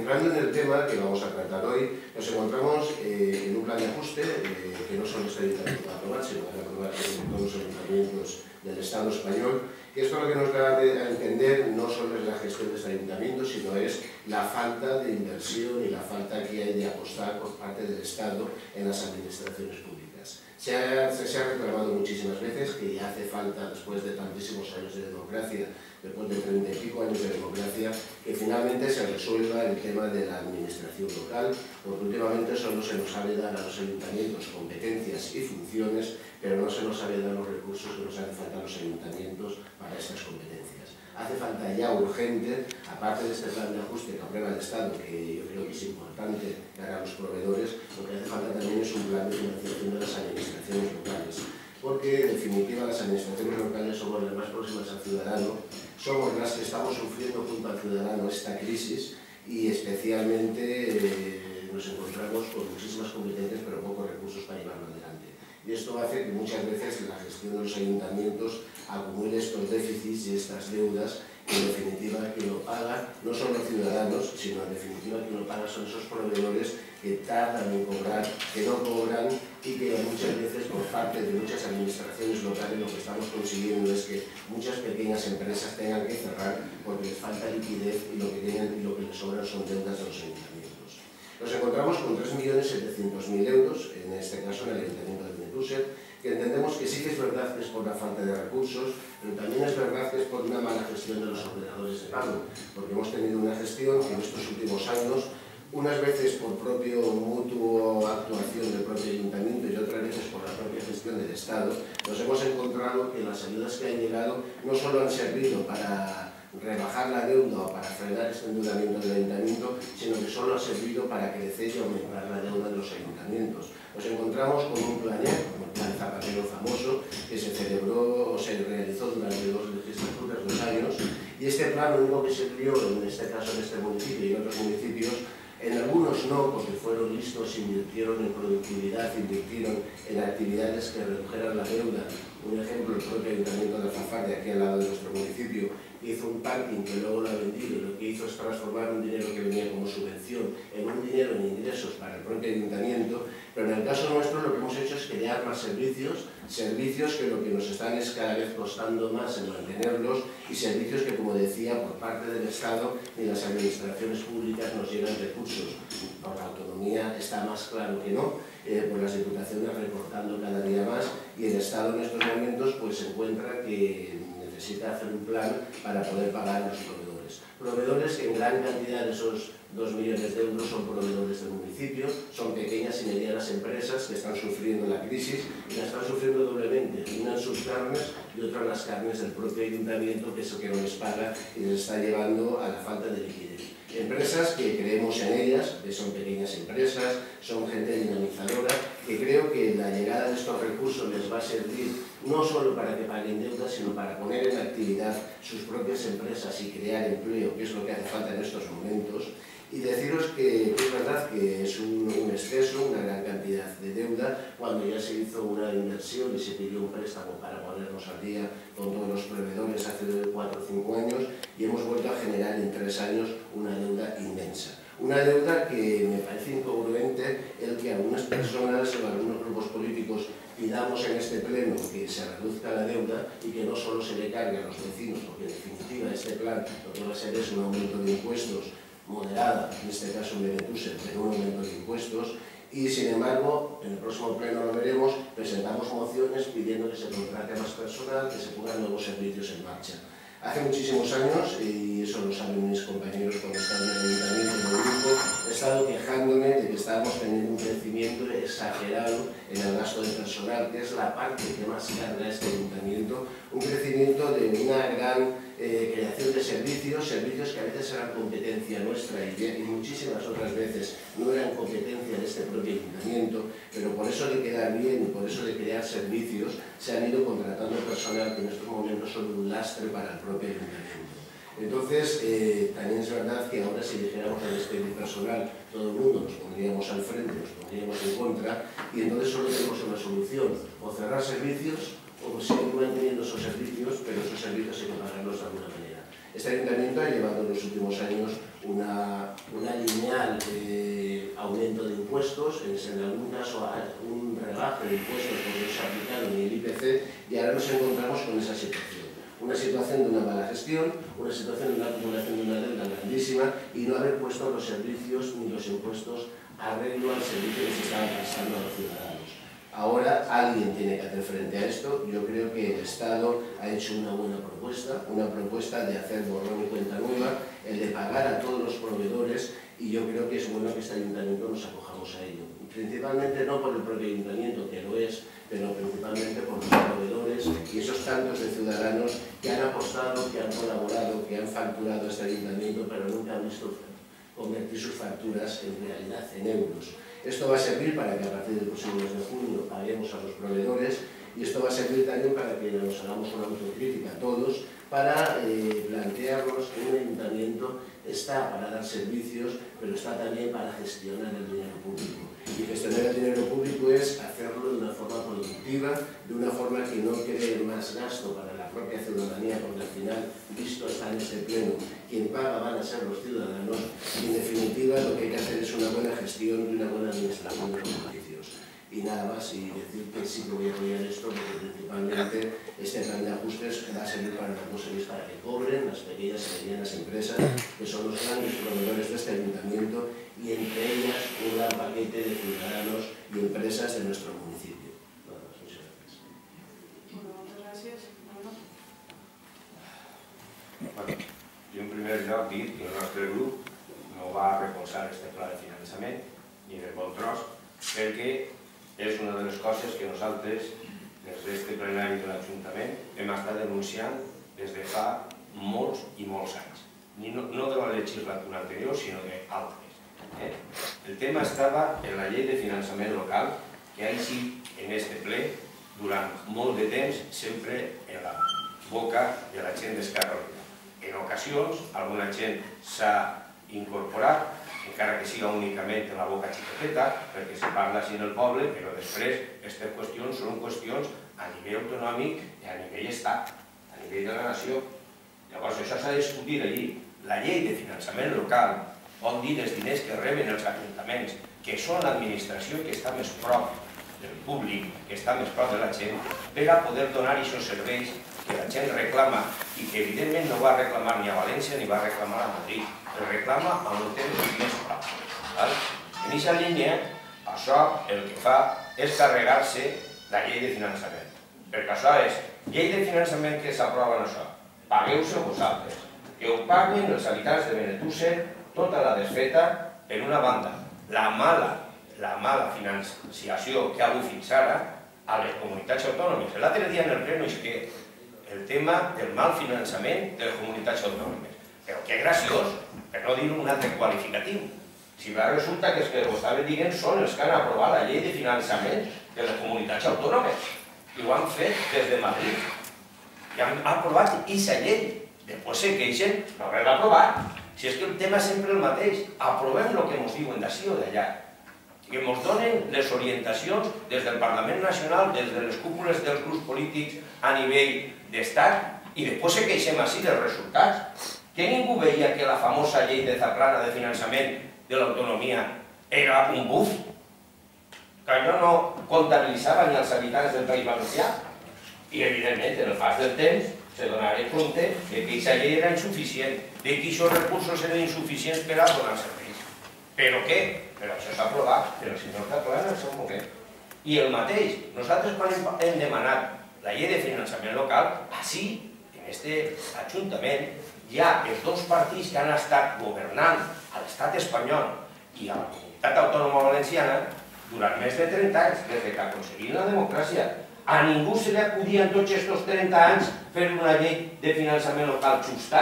entrando en el tema que vamos a tratar hoy, nos encontramos en un plan de ajuste que no solo este ayuntamiento va a aprobar, sino que va a aprobar todos los ayuntamientos del Estado español. Y esto lo que nos da a entender no solo es la gestión de este ayuntamiento, sino es la falta de inversión y la falta que hay de apostar por parte del Estado en las administraciones públicas. Se ha reclamado muchísimas veces que ya hace falta, después de tantísimos años de democracia, después de 30 y pico años de democracia, que finalmente se resuelva el tema de la administración local, porque últimamente solo se nos sabe dar a los ayuntamientos competencias y funciones, pero no se nos sabe dar los recursos que nos hacen falta a los ayuntamientos para estas competencias. Hace falta ya urgente, aparte de este plan de ajuste que aprueba el Estado, que yo creo que es importante para los proveedores, lo que hace falta también es un plan de financiación de las administraciones locales, porque en definitiva las administraciones locales somos las más próximas al ciudadano, somos las que estamos sufriendo junto al ciudadano esta crisis y especialmente nos encontramos con muchísimas competencias pero pocos recursos para llevarlo adelante. Y esto hace que muchas veces la gestión de los ayuntamientos acumule estos déficits y estas deudas que en definitiva quien lo paga no son los ciudadanos, sino en definitiva quien lo paga son esos proveedores que tardan en cobrar, que no cobran y que muchas veces por parte de muchas administraciones locales lo que estamos consiguiendo es que muchas pequeñas empresas tengan que cerrar porque les falta liquidez y lo que les sobran son deudas de los ayuntamientos. Nos encontramos con 3.700.000 euros, en este caso en el Ayuntamiento de Benetússer, que entendemos que sí que es verdad que es por la falta de recursos, pero también es verdad que es por una mala gestión de los operadores de pago, porque hemos tenido una gestión que en estos últimos años, unas veces por propio mutuo actuación del propio ayuntamiento y otras veces por la propia gestión del Estado, nos hemos encontrado que las ayudas que han llegado no solo han servido para rebajar la deuda o para frenar este endeudamiento del ayuntamiento, sino que solo ha servido para crecer y aumentar la deuda de los ayuntamientos. Nos encontramos con un plan, como el plan Zapatero famoso, que se celebró o se realizó durante 2 legislaturas, 2 años, y este plan lo único que sirvió, en este caso en este municipio y en otros municipios, en algunos no, porque fueron listos, invirtieron en productividad, invirtieron en actividades que redujeran la deuda. Un ejemplo, el propio Ayuntamiento de Alfafar, de aquí al lado de nuestro municipio, hizo un parking que luego lo ha vendido y lo que hizo es transformar un dinero que venía como subvención en un dinero en ingresos para el propio Ayuntamiento, pero en el caso nuestro lo que hemos hecho es crear más servicios que lo que nos están es cada vez costando más en mantenerlos y servicios que, como decía, por parte del Estado ni las administraciones públicas nos llegan recursos. Por la autonomía está más claro que no, por las diputaciones recortando cada día más y el Estado en estos momentos pues se encuentra que necesita hacer un plan para poder pagar a los proveedores. Proveedores que en gran cantidad de esos 2 millones de euros son proveedores del municipio, son pequeñas y medianas empresas que están sufriendo la crisis y la están sufriendo doblemente, una en sus carnes y otra en las carnes del propio ayuntamiento, que es el que no les paga y les está llevando a la falta de liquidez. Empresas que creemos en ellas, que son pequeñas empresas, son gente dinamizadora, que creo que la llegada de estos recursos les va a servir no solo para que paguen deudas, sino para poner en actividad sus propias empresas y crear empleo, que es lo que hace falta en estos momentos. Y deciros que es verdad que es un exceso, una gran cantidad de deuda, cuando ya se hizo una inversión y se pidió un préstamo para ponernos al día con todos los proveedores hace 4 o 5 años y hemos vuelto a generar en 3 años una deuda inmensa. Una deuda que me parece incongruente el que algunas personas o algunos grupos políticos pidamos en este pleno que se reduzca la deuda y que no solo se le cargue a los vecinos, porque en definitiva este plan lo que va a ser es un aumento de impuestos moderada, en este caso en Benetússer, pero un aumento de impuestos, y sin embargo, en el próximo pleno lo veremos, presentamos mociones pidiendo que se contrate más personal, que se pongan nuevos servicios en marcha. Hace muchísimos años, y eso lo saben mis compañeros cuando están en el ayuntamiento, en el grupo, he estado quejándome de que estábamos teniendo un crecimiento exagerado en el gasto de personal, que es la parte que más carga este ayuntamiento, un crecimiento de una gran creación de servicios que a veces eran competencia nuestra y muchísimas otras veces no eran competencia de este propio ayuntamiento, pero por eso de quedar bien y por eso de crear servicios se han ido contratando personal que en estos momentos son un lastre para el propio ayuntamiento. Entonces, también es verdad que ahora si dijéramos a despedir personal, todo el mundo nos pondríamos al frente, nos pondríamos en contra y entonces solo tenemos una solución, o cerrar servicios o seguir manteniendo esos servicios, pero esos servicios hay que pagarlos de alguna manera. Este ayuntamiento ha llevado en los últimos años una línea final aumento de impuestos, en algún caso un rebaje de impuestos porque no se aplicaron ni el IPC, y ahora nos encontramos con esa situación. Una situación de una mala gestión, una situación de una acumulación de una deuda grandísima y no haber puesto los servicios ni los impuestos arreglo al servicio que se estaba prestando a los ciudadanos. Ahora alguien tiene que hacer frente a esto. Yo creo que el Estado ha hecho una buena propuesta de hacer borrón y cuenta nueva, el de pagar a todos los proveedores, y yo creo que es bueno que este ayuntamiento nos acojamos a ello. Principalmente no por el propio ayuntamiento, que lo es, pero principalmente por los proveedores y esos tantos de ciudadanos que han apostado, que han colaborado, que han facturado a este ayuntamiento, pero nunca han visto convertir sus facturas en realidad en euros. Esto va a servir para que a partir del próximo mes de junio paguemos a los proveedores, y esto va a servir también para que nos hagamos una autocrítica todos, para plantearnos que un ayuntamiento está para dar servicios, pero está también para gestionar el dinero público. Y gestionar el dinero público es hacerlo de una forma productiva, de una forma que no cree más gasto para la propia ciudadanía, porque al final, visto está en este pleno, quien paga van a ser los ciudadanos, y en definitiva lo que hay que hacer es una buena gestión y una buena administración de los servicios. Y nada más, y decir que sí que voy a apoyar esto, porque principalmente este plan de ajustes va a servir para una cosa, y es para que cobren las pequeñas y medianas empresas, que son los grandes proveedores de este ayuntamiento, y entre ellas un gran paquete de ciudadanos y empresas de nuestro municipio. Nada más, muchas gracias. Bueno, muchas gracias. Bueno, jo en primer lloc dic que el nostre grup no va recolzar este pla de finançament ni de bon tros, perquè és una de les coses que nosaltres, des d'este plenari de l'Ajuntament, hem estat denunciant des de fa molts i molts anys. No de la legislatura anterior, sinó d'altres. El tema estava en la llei de finançament local, que ha eixit en este ple durant molt de temps, sempre en la boca de la gent d'Esquerra Unida. En ocasions, alguna gent s'ha incorporat, encara que siga únicament en la boca xiqueteta, perquè se parla així en el poble, però després aquestes qüestions són qüestions a nivell autonòmic i a nivell estat, a nivell de la nació. Llavors això s'ha de discutir allí. La llei de finançament local vol dir els diners que reben els ajuntaments, que són l'administració que està més prop del públic, que està més prop de la gent, per a poder donar aquests serveis que la gent reclama i que evidentment no va reclamar ni a València ni va reclamar a Madrid, el reclama on ho té més prop. En aquesta línia, això el que fa és carregar-se la llei de finançament. Perquè això és llei de finançament que s'aprova en això. Pagueu-se vosaltres. Que ho paguen els habitants de Benetússer tota la desfeta per una banda. La mala financiació que ha hagut fins ara a les comunitats autònomes. L'altre dia en el pleno és que el tema del mal finançament de les comunitats autònomes. Però que graciós, per no dir un altre qualificatiu. Si resulta que els que ho estaven dient són els que han aprovat la llei de finançament de les comunitats autònomes, i ho han fet des de Madrid. I han aprovat aquesta llei. Després se queixen no haver-la aprovat. Si és que el tema és sempre el mateix, aprovem el que ens diuen d'ací o d'allà. Que ens donen les orientacions des del Parlament Nacional, des de les cúpules dels grups polítics a nivell d'estat, i després se queixem així dels resultats. Que ningú veia que la famosa llei de Zaplana de finançament de l'autonomia era un buf, que allò no comptabilitzava ni els habitants del País Valencià. I evidentment, en el pas del temps, se donava compte que aquesta llei era insuficient, que aquests recursos eren insuficients per a donar serveis. Però què? Però això s'ha aprovat per el senyor Zaplana en el seu moment. I el mateix, nosaltres quan hem demanat la llei de finançament local, així, en aquest ajuntament, hi ha els dos partits que han estat governant a l'estat espanyol i a la comunitat autònoma valenciana durant més de 30 anys, des que aconseguim la democràcia. A ningú se li acudia en tots aquests 30 anys fer una llei de finançament local justa.